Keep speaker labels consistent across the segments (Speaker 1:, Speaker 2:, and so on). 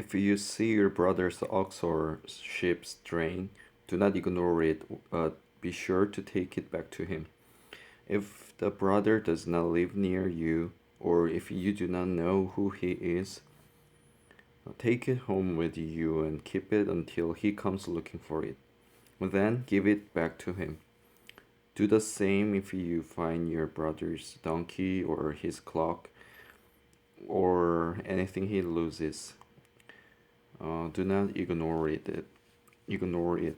Speaker 1: If you see your brother's ox or sheep straying, do not ignore it, but be sure to take it back to him. If the brother does not live near you, or if you do not know who he is, take it home with you and keep it until he comes looking for it. Then give it back to him. Do the same if you find your brother's donkey or his cloak or anything he loses. Do not ignore it. Ignore it.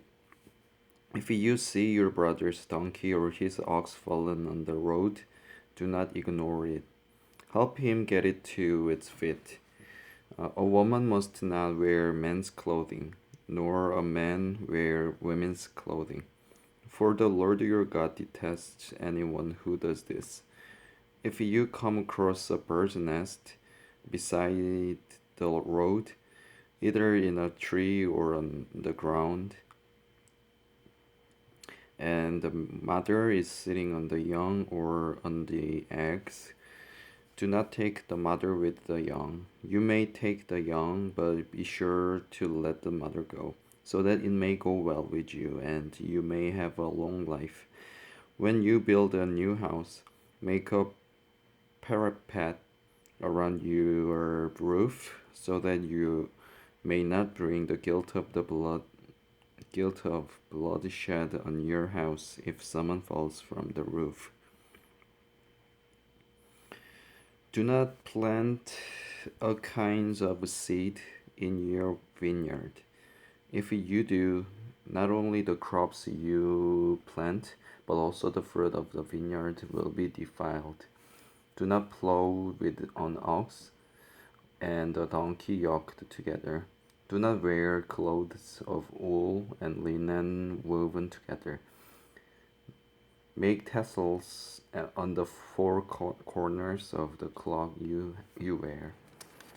Speaker 1: If you see your brother's donkey or his ox fallen on the road, do not ignore it. Help him get it to its feet. A woman must not wear men's clothing, nor a man wear women's clothing. For the Lord your God detests anyone who does this. If you come across a bird's nest beside the road, either in a tree or on the ground, and the mother is sitting on the young or on the eggs, do not take the mother with the young. You may take the young, but be sure to let the mother go, so that it may go well with you and you may have a long life. When you build a new house, make a parapet around your roof, so that you may not bring the guilt of bloodshed on your house if someone falls from the roof. Do not plant all kinds of seed in your vineyard. If you do, not only the crops you plant, but also the fruit of the vineyard will be defiled. Do not plow with an ox and a donkey yoked together. Do not wear clothes of wool and linen woven together. Make tassels on the four corners of the cloak you wear.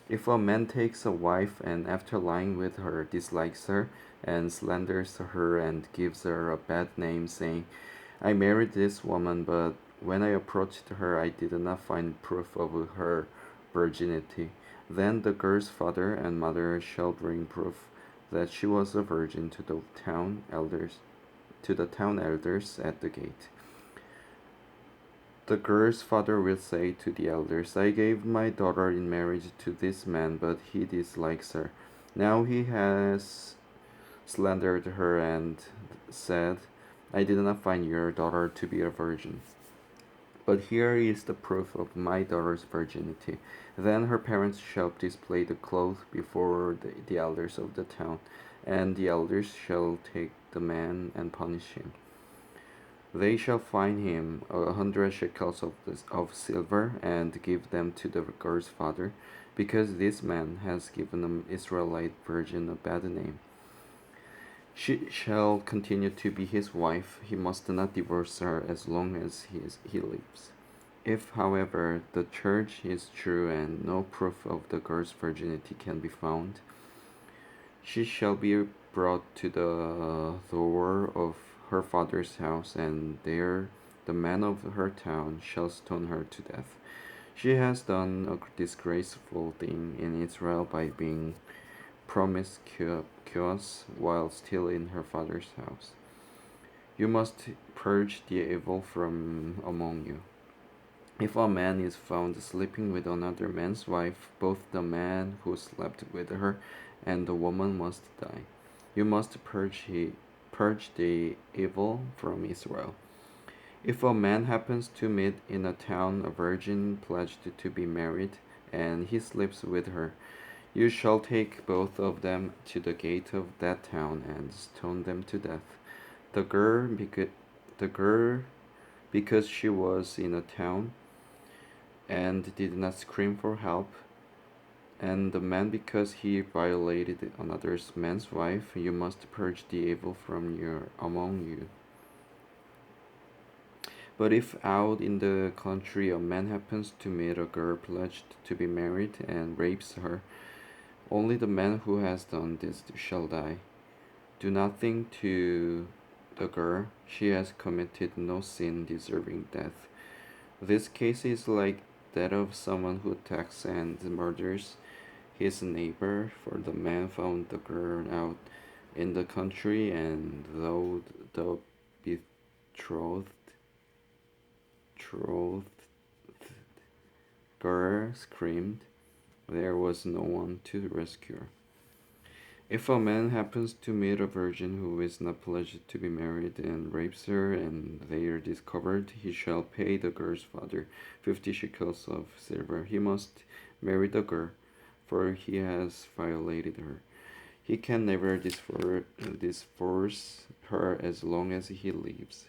Speaker 1: If a man takes a wife and after lying with her dislikes her and slanders her and gives her a bad name, saying, I married this woman, but when I approached her I did not find proof of her virginity, then the girl's father and mother shall bring proof that she was a virgin to the town elders at the gate. The girl's father will say to the elders, I gave my daughter in marriage to this man, but he dislikes her. Now he has slandered her and said, I did not find your daughter to be a virgin. But here is the proof of my daughter's virginity. Then her parents shall display the cloth before the elders of the town, and the elders shall take the man and punish him. They shall fine him 100 shekels of silver and give them to the girl's father, because this man has given an Israelite virgin a bad name. She shall continue to be his wife. He must not divorce her as long as he lives. If, however, the charge is true and no proof of the girl's virginity can be found, she shall be brought to the door of her father's house, and there the men of her town shall stone her to death. She has done a disgraceful thing in Israel by being promiscuous while still in her father's house. You must purge the evil from among you. If a man is found sleeping with another man's wife, both the man who slept with her and the woman must die. You must purge the evil from Israel. If a man happens to meet in a town a virgin pledged to be married, and he sleeps with her, you shall take both of them to the gate of that town and stone them to death. The girl, the girl, because she was in a town and did not scream for help, and the man because he violated another man's wife, you must purge the evil from among you. But if out in the country a man happens to meet a girl pledged to be married and rapes her, only the man who has done this shall die. Do nothing to the girl, she has committed no sin deserving death. This case is like that of someone who attacks and murders. his neighbor, for the man found the girl out in the country, and though the betrothed betrothed girl screamed, there was no one to rescue her. If a man happens to meet a virgin who is not pledged to be married and rapes her, and they are discovered, he shall pay the girl's father 50 shekels of silver. He must marry the girl, for he has violated her. He can never divorce her as long as he lives.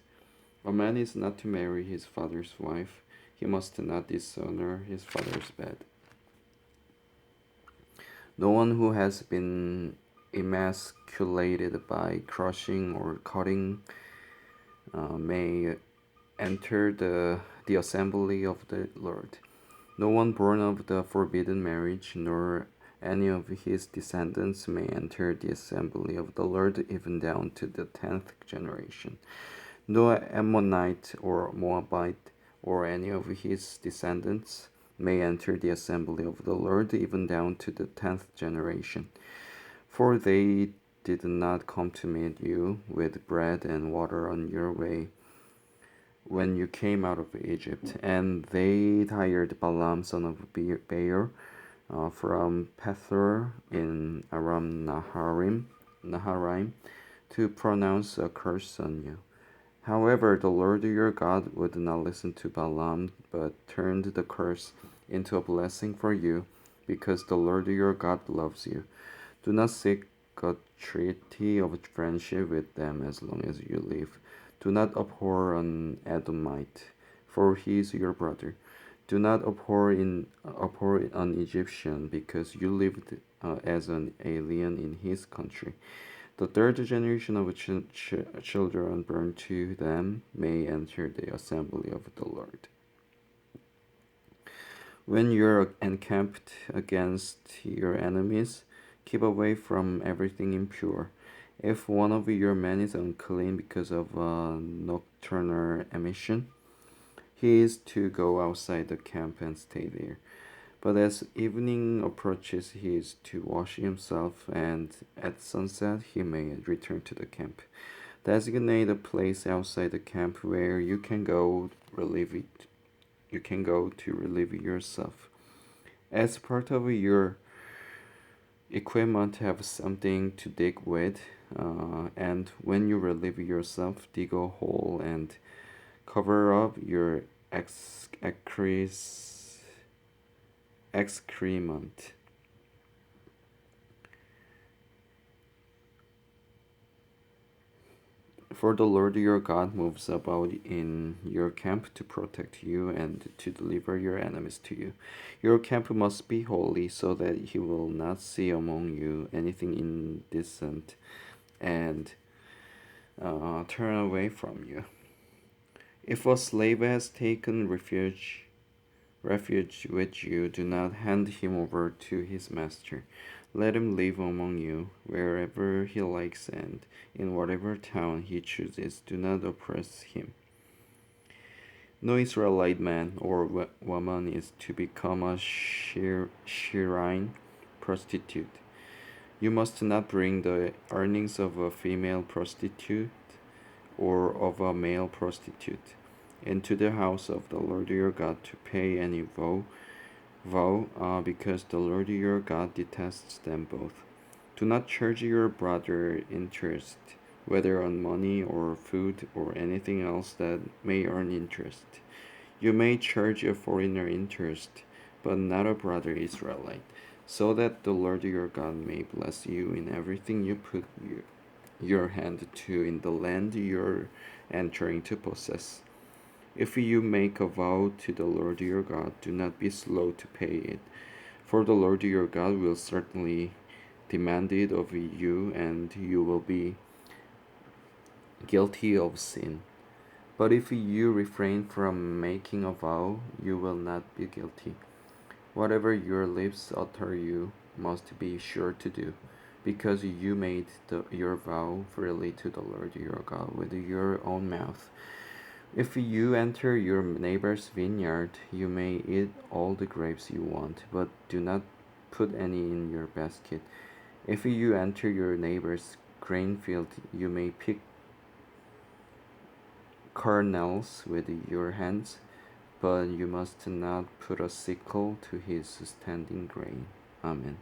Speaker 1: A man is not to marry his father's wife. He must not dishonor his father's bed. No one who has been emasculated by crushing or cutting may enter the assembly of the Lord. No one born of the forbidden marriage, nor any of his descendants may enter the assembly of the Lord, even down to the 10th generation. No Ammonite or Moabite or any of his descendants may enter the assembly of the Lord, even down to the 10th generation. For they did not come to meet you with bread and water on your way when you came out of Egypt, and they hired Balaam son of Beor from Pethor in Aram Naharaim to pronounce a curse on you. However, the Lord your God would not listen to Balaam, but turned the curse into a blessing for you, because the Lord your God loves you. Do not seek a treaty of friendship with them as long as you live. Do not abhor an Edomite, for he is your brother. Do not abhor an Egyptian, because you lived as an alien in his country. The third generation of children born to them may enter the assembly of the Lord. When you're encamped against your enemies, keep away from everything impure. If one of your men is unclean because of nocturnal emission, he is to go outside the camp and stay there. But as evening approaches, he is to wash himself, and at sunset he may return to the camp. Designate a place outside the camp where you can go to relieve yourself. As part of your equipment, have something to dig with, and when you relieve yourself, dig a hole and cover up your excrement. For the Lord your God moves about in your camp to protect you and to deliver your enemies to you. Your camp must be holy, so that he will not see among you anything indecent and turn away from you. If a slave has taken refuge with you, do not hand him over to his master. Let him live among you wherever he likes and in whatever town he chooses. Do not oppress him. No Israelite man or woman is to become a shrine prostitute. You must not bring the earnings of a female prostitute or of a male prostitute into the house of the Lord your God to pay any vow, because the Lord your God detests them both. Do not charge your brother interest, whether on money or food or anything else that may earn interest. You may charge a foreigner interest, but not a brother Israelite, so that the Lord your God may bless you in everything you put your hand to in the land you're entering to possess. If you make a vow to the Lord your God, do not be slow to pay it, for the Lord your God will certainly demand it of you, and you will be guilty of sin. But if you refrain from making a vow, you will not be guilty. Whatever your lips utter, you must be sure to do, because you made your vow freely to the Lord your God with your own mouth. If you enter your neighbor's vineyard, you may eat all the grapes you want, but do not put any in your basket. If you enter your neighbor's grain field, you may pick kernels with your hands, but you must not put a sickle to his standing grain. Amen.